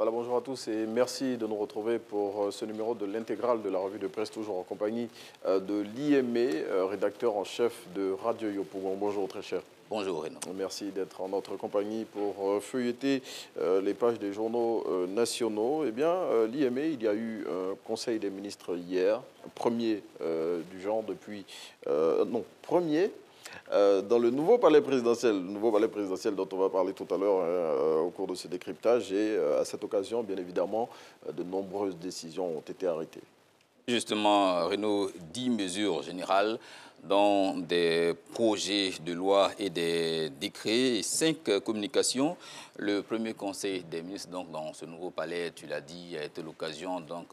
Voilà, bonjour à tous et merci de nous retrouver pour ce numéro de l'intégrale de la revue de presse, toujours en compagnie de l'IME, rédacteur en chef de Radio Yopougon. Bonjour très cher. Bonjour Renaud. Merci d'être en notre compagnie pour feuilleter les pages des journaux nationaux. Eh bien, l'IME, il y a eu un conseil des ministres hier, premier du genre depuis... premier dans le nouveau palais présidentiel dont on va parler tout à l'heure au cours de ce décryptage. Et à cette occasion, bien évidemment, de nombreuses décisions ont été arrêtées. Justement, Renaud, 10 mesures générales dont des projets de loi et des décrets et 5 communications. Le premier conseil des ministres, donc, dans ce nouveau palais, tu l'as dit, a été l'occasion donc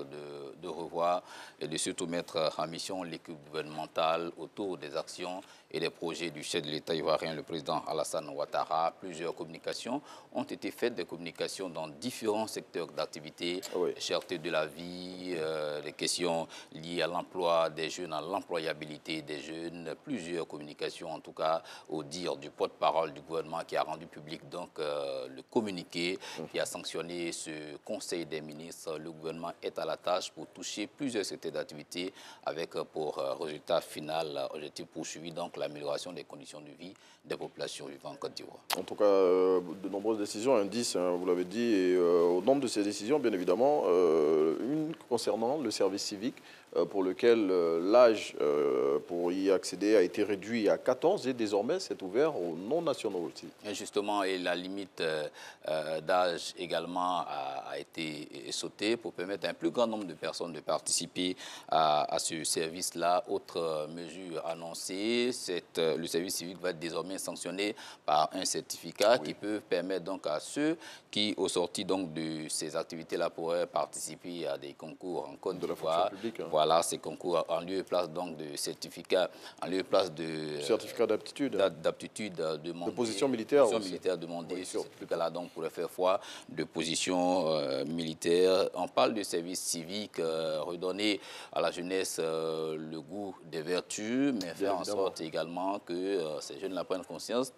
de revoir et de surtout mettre en mission l'équipe gouvernementale autour des actions et des projets du chef de l'État ivoirien, le président Alassane Ouattara. Plusieurs communications ont été faites, des communications dans différents secteurs d'activité, Oui. cherté de la vie, des questions liées à l'emploi des jeunes, à l'employabilité des jeunes, plusieurs communications, en tout cas au dire du porte-parole du gouvernement qui a rendu public donc le communiqué qui a sanctionné ce conseil des ministres. Le gouvernement est à la tâche pour toucher plusieurs secteurs d'activité avec pour résultat final, objectif poursuivi, donc l'amélioration des conditions de vie des populations vivant en Côte d'Ivoire. En tout cas, de nombreuses décisions, un 10, vous l'avez dit, et au nombre de ces décisions, bien évidemment, une concernant le service civique, pour lequel l'âge pour y accéder a été réduit à 14 et désormais c'est ouvert aux non-nationaux aussi. Et justement, et la limite d'âge également a été sautée pour permettre à un plus grand nombre de personnes de participer à ce service-là. Autre mesure annoncée, le service civique va être désormais sanctionné par un certificat qui peut permettre donc à ceux qui, au sorti donc de ces activités-là, pourraient participer à des concours en Côte d'Ivoire. Voilà, ces concours en lieu et place donc de certificats, en lieu et place de certificat d'aptitude. D'aptitude demandée. De position militaire aussi. Militaire demandée. Oui, ce certificat-là donc pourrait faire foi de position militaire. On parle de service civique, redonner à la jeunesse le goût des vertus, mais faire en sorte également que ces jeunes-là prennent conscience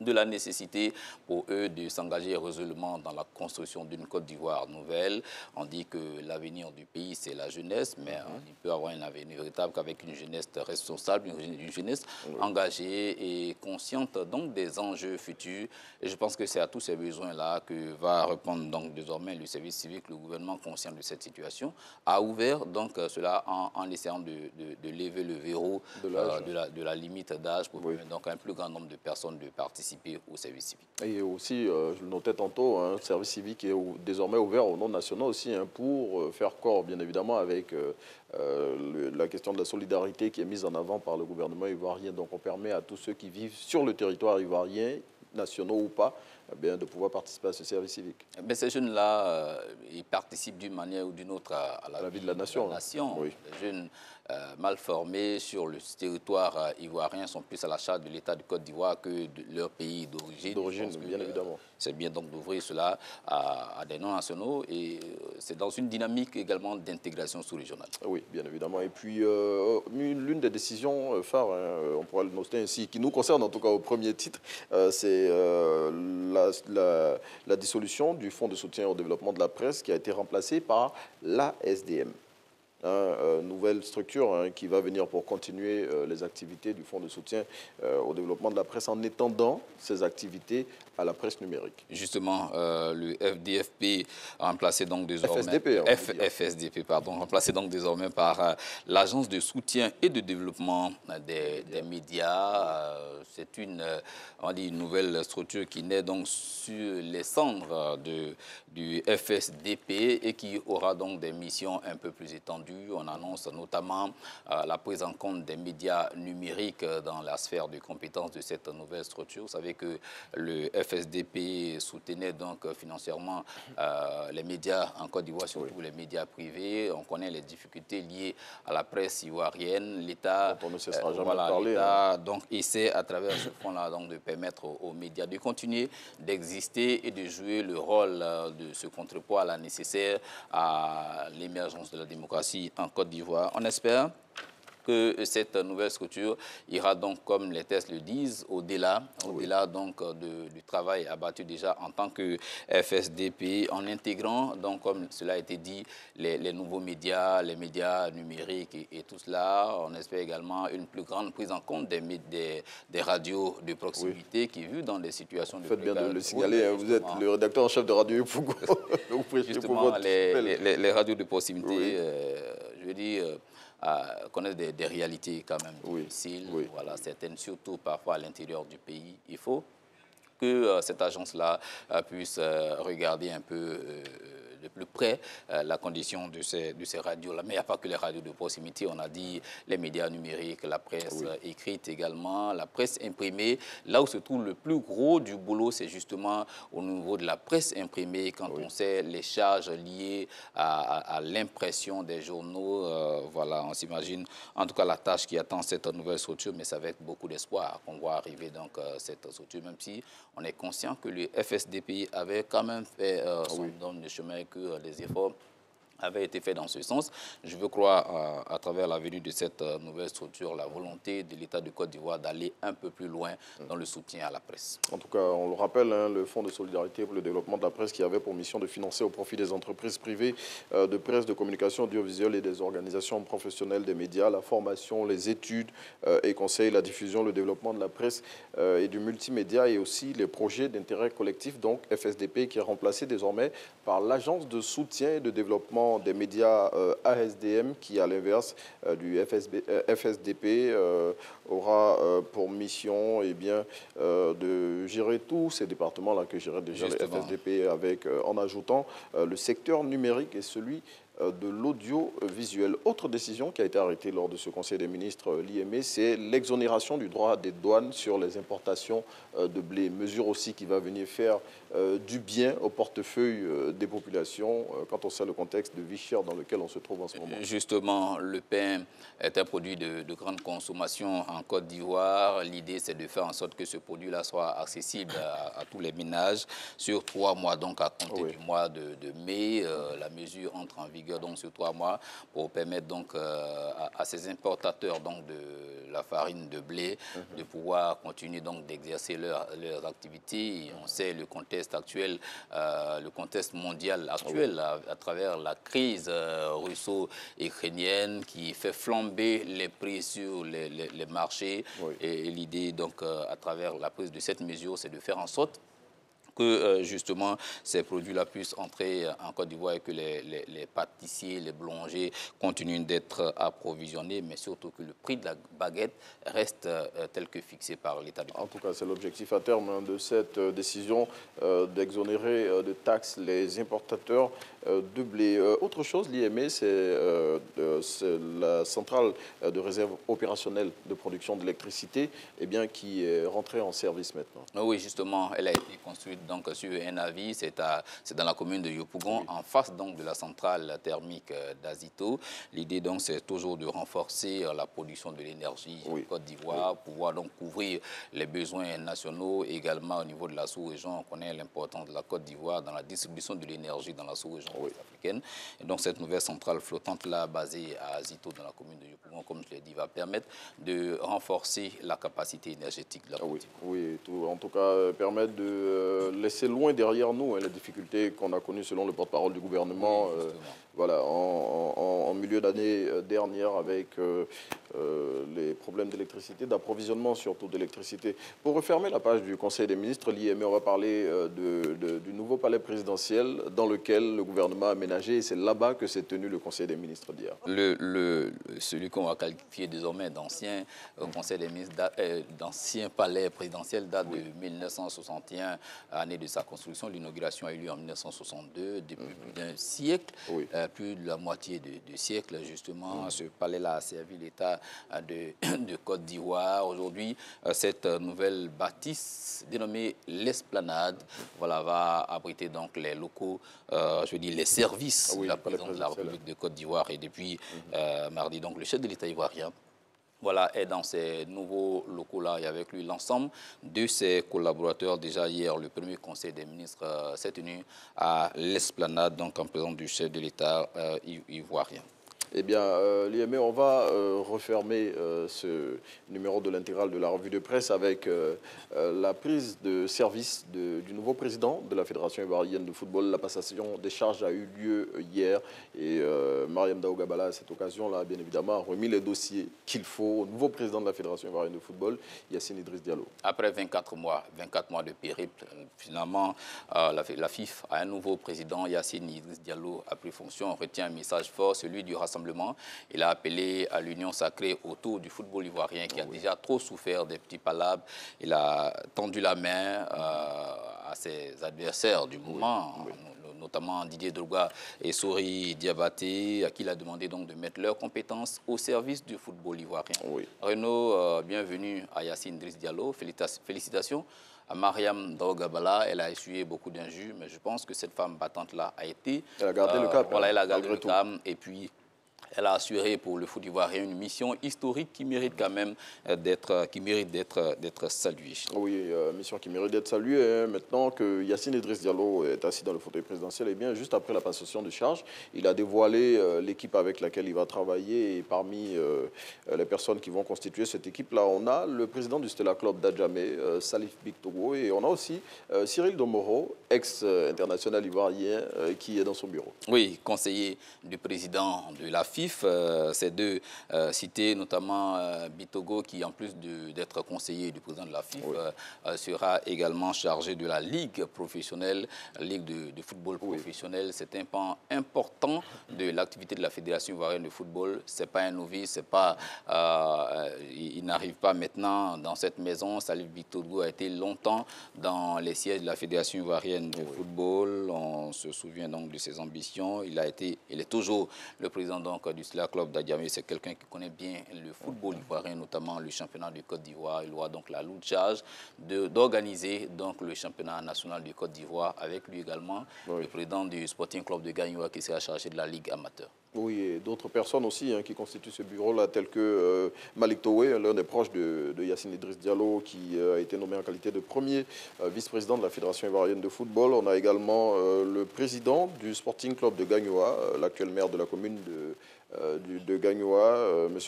de la nécessité pour eux de s'engager résolument dans la construction d'une Côte d'Ivoire nouvelle. On dit que l'avenir du pays, c'est la jeunesse, mais il peut avoir un avenir véritable qu'avec une jeunesse responsable, une jeunesse engagée et consciente donc des enjeux futurs. Et je pense que c'est à tous ces besoins-là que va répondre donc désormais le service civique. Le gouvernement, conscient de cette situation, a ouvert donc cela en essayant de lever le verrou de la limite d'âge pour permettre donc à un plus grand nombre de personnes de participer au service civique. Et aussi, je le notais tantôt, un service civique est désormais ouvert aux non-nationaux aussi pour faire corps, bien évidemment, avec la question de la solidarité qui est mise en avant par le gouvernement ivoirien. Donc, on permet à tous ceux qui vivent sur le territoire ivoirien, nationaux ou pas, de pouvoir participer à ce service civique. Mais ces jeunes-là, ils participent d'une manière ou d'une autre à la vie de la nation. Oui. Les jeunes mal formés sur le territoire ivoirien sont plus à la charge de l'État de Côte d'Ivoire que de leur pays d'origine. Bien évidemment. C'est bien donc d'ouvrir cela à des non-nationaux et c'est dans une dynamique également d'intégration sous-régionale. Oui, bien évidemment. Et puis, l'une des décisions phares, on pourrait le noter ainsi, qui nous concerne en tout cas au premier titre, c'est la dissolution du Fonds de soutien au développement de la presse qui a été remplacé par l'ASDM. Nouvelle structure qui va venir pour continuer les activités du Fonds de soutien au développement de la presse en étendant ses activités à la presse numérique. Justement, le FDFP remplacé donc désormais FSDP, remplacé donc désormais par l'Agence de soutien et de développement des médias. C'est une nouvelle structure qui naît donc sur les cendres du FSDP et qui aura donc des missions un peu plus étendues. On annonce notamment la prise en compte des médias numériques dans la sphère de compétences de cette nouvelle structure. Vous savez que le FSDP soutenait donc financièrement les médias en Côte d'Ivoire, surtout les médias privés. On connaît les difficultés liées à la presse ivoirienne. L'État donc essaie à travers ce fonds-là donc de permettre aux médias de continuer d'exister et de jouer le rôle de ce contrepoids là nécessaire à l'émergence de la démocratie en Côte d'Ivoire. On espère que cette nouvelle structure ira donc, comme les tests le disent, au-delà donc du travail abattu déjà en tant que FSDP, en intégrant donc, comme cela a été dit, les nouveaux médias, les médias numériques et tout cela. On espère également une plus grande prise en compte des radios de proximité qui, vu dans des situations de Faites bien de le signaler, hein, vous êtes le rédacteur en chef de Radio Fougo. Justement, les radios de proximité, je veux dire, connaissent des réalités quand même difficiles, voilà, certaines surtout parfois à l'intérieur du pays. Il faut que cette agence-là puisse regarder un peu de plus près la condition de ces radios-là. Mais il n'y a pas que les radios de proximité, on a dit les médias numériques, la presse écrite également, la presse imprimée. Là où se trouve le plus gros du boulot, c'est justement au niveau de la presse imprimée, quand on sait les charges liées à l'impression des journaux. Voilà, on s'imagine en tout cas la tâche qui attend cette nouvelle structure, mais c'est avec beaucoup d'espoir qu'on voit arriver donc cette structure, même si on est conscient que le FSDP avait quand même fait son don de chemin, que des efforts avait été fait dans ce sens. Je veux croire, à travers la venue de cette nouvelle structure, la volonté de l'État de Côte d'Ivoire d'aller un peu plus loin dans le soutien à la presse. En tout cas, on le rappelle, hein, le Fonds de solidarité pour le développement de la presse qui avait pour mission de financer au profit des entreprises privées de presse, de communication audiovisuelle et des organisations professionnelles des médias, la formation, les études et conseils, la diffusion, le développement de la presse et du multimédia et aussi les projets d'intérêt collectif, donc FSDP, qui est remplacé désormais par l'Agence de soutien et de développement des médias ASDM qui, à l'inverse du FSDP, aura pour mission de gérer tous ces départements-là que gérait déjà le FSDP avec, en ajoutant le secteur numérique et celui de l'audiovisuel. Autre décision qui a été arrêtée lors de ce Conseil des ministres, l'IME, c'est l'exonération du droit des douanes sur les importations de blé. Mesure aussi qui va venir faire du bien au portefeuille des populations quand on sait le contexte de vie chère dans lequel on se trouve en ce moment. Justement, le pain est un produit de grande consommation en Côte d'Ivoire. L'idée, c'est de faire en sorte que ce produit-là soit accessible à tous les ménages sur 3 mois, donc à compter du mois de mai. La mesure entre en vigueur donc sur 3 mois pour permettre donc à ces importateurs donc de la farine de blé de pouvoir continuer donc d'exercer leurs activités. Et on sait le contexte actuel, le contexte mondial actuel à travers la crise russo-ukrainienne qui fait flamber les prix sur les marchés. Et l'idée donc à travers la prise de cette mesure, c'est de faire en sorte que justement ces produits-là puissent entrer en Côte d'Ivoire et que les pâtissiers, les boulangers continuent d'être approvisionnés, mais surtout que le prix de la baguette reste tel que fixé par l'État du pays. En tout cas, c'est l'objectif à terme de cette décision d'exonérer de taxes les importateurs de blé. Autre chose, l'IME, c'est la centrale de réserve opérationnelle de production d'électricité qui est rentrée en service maintenant. Oui, justement, elle a été construite donc sur un avis, c'est dans la commune de Yopougon, en face donc de la centrale thermique d'Azito. L'idée donc c'est toujours de renforcer la production de l'énergie en Côte d'Ivoire, pouvoir donc couvrir les besoins nationaux, également au niveau de la sous-région. On connaît l'importance de la Côte d'Ivoire dans la distribution de l'énergie dans la sous-région africaine. Et donc cette nouvelle centrale flottante là, basée à Azito dans la commune de Yopougon, comme je l'ai dit, va permettre de renforcer la capacité énergétique de la Côte d'Ivoire. En tout cas, permettre de laisser loin derrière nous les difficultés qu'on a connues selon le porte-parole du gouvernement en milieu d'année dernière avec les problèmes d'électricité, d'approvisionnement surtout d'électricité. Pour refermer la page du Conseil des ministres, l'IME va parler du nouveau palais présidentiel dans lequel le gouvernement a aménagé et c'est là-bas que s'est tenu le Conseil des ministres d'hier. Celui qu'on va qualifier désormais d'ancien Conseil des ministres, d'ancien palais présidentiel date de 1961, année de sa construction. L'inauguration a eu lieu en 1962, depuis plus d'un siècle, plus de la moitié de siècle justement. Ce palais-là a servi l'État de Côte d'Ivoire. Aujourd'hui, cette nouvelle bâtisse dénommée l'Esplanade va abriter donc les locaux, je veux dire les services de la présidence de la République de Côte d'Ivoire. Et depuis mardi, donc le chef de l'État ivoirien est dans ces nouveaux locaux-là et avec lui l'ensemble de ses collaborateurs. Déjà hier, le premier conseil des ministres s'est tenu à l'Esplanade, donc en présence du chef de l'État ivoirien. Eh bien, l'IME, on va refermer ce numéro de l'intégrale de la revue de presse avec la prise de service du nouveau président de la Fédération ivoirienne de football. La passation des charges a eu lieu hier et Mariam Daouda Bala, à cette occasion-là, bien évidemment, a remis les dossiers qu'il faut au nouveau président de la Fédération ivoirienne de football, Yacine Idriss Diallo. Après 24 mois de périple, finalement, la FIF a un nouveau président, Yacine Idriss Diallo, a pris fonction. On retient un message fort, celui du rassemblement. Il a appelé à l'union sacrée autour du football ivoirien qui a déjà trop souffert des petits palabres. Il a tendu la main à ses adversaires du moment, notamment Didier Drogba et Sori Diabaté, à qui il a demandé donc de mettre leurs compétences au service du football ivoirien. Renaud, bienvenue à Yacine Idriss Diallo. Félicitations à Mariam Daouda Bala. Elle a essuyé beaucoup d'injures, mais je pense que cette femme battante-là a été... Elle a gardé le cap. Voilà, elle a gardé le cap. Et puis, elle a assuré pour le foot ivoirien une mission historique qui mérite quand même d'être saluée. Oui, mission qui mérite d'être saluée. Maintenant que Yacine Idriss Diallo est assis dans le fauteuil présidentiel, et bien juste après la passation de charge, il a dévoilé l'équipe avec laquelle il va travailler. Et parmi les personnes qui vont constituer cette équipe-là, on a le président du Stella Club d'Adjamé, Salif Bictogo, et on a aussi Cyril Domoro, ex-international ivoirien, qui est dans son bureau. Oui, conseiller du président de la FIF. Ces deux cités, notamment Bitogo, qui en plus d'être conseiller du président de la FIF, sera également chargé de la Ligue professionnelle, Ligue de football professionnel. C'est un pan important de l'activité de la Fédération ivoirienne de football. Ce n'est pas un novice, il n'arrive pas maintenant dans cette maison. Salif Bitogo a été longtemps dans les sièges de la Fédération ivoirienne de football. On se souvient donc de ses ambitions. Il est toujours le président donc du Stella Club d'Adjamé. C'est quelqu'un qui connaît bien le football ivoirien, notamment le championnat du Côte d'Ivoire. Il aura donc la lourde charge d'organiser donc le championnat national du Côte d'Ivoire. Avec lui également, le président du Sporting Club de Gagnoa qui sera chargé de la Ligue amateur. Oui, et d'autres personnes aussi qui constituent ce bureau-là, tels que Malik Towe, l'un des proches de Yacine Idriss Diallo, qui a été nommé en qualité de premier vice-président de la Fédération ivoirienne de football. On a également le président du Sporting Club de Gagnoa, l'actuel maire de la commune de Gagnoa, M.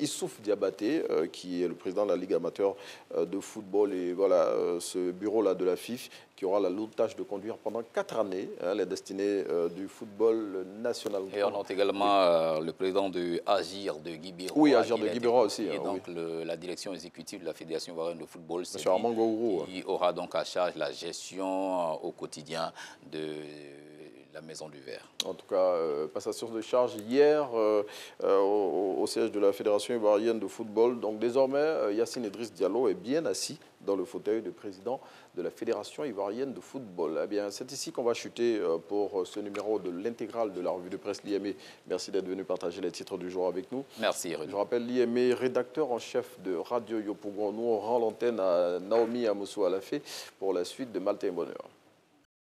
Issouf Diabaté, qui est le président de la Ligue amateur de football. Et voilà, ce bureau-là de la FIF qui aura la lourde tâche de conduire pendant 4 années les destinées du football national. Et on note également le président de Agir de Guibéroa. Oui, Agir de Guibéroa aussi. Et donc la direction exécutive de la Fédération ivoirienne de football, M. Armand Gourou, qui aura donc à charge la gestion au quotidien de la Maison du Verre. En tout cas, passation de charge hier au siège de la Fédération ivoirienne de football. Donc désormais, Yacine Idriss Diallo est bien assis dans le fauteuil de président de la Fédération ivoirienne de football. Eh bien, c'est ici qu'on va chuter pour ce numéro de l'intégrale de la revue de presse l'IME. Merci d'être venu partager les titres du jour avec nous. Merci, Renaud. Je rappelle l'IME, rédacteur en chef de Radio Yopougon. Nous, on rend l'antenne à Naomi Amoussou Alafé pour la suite de Matin et Bonheur.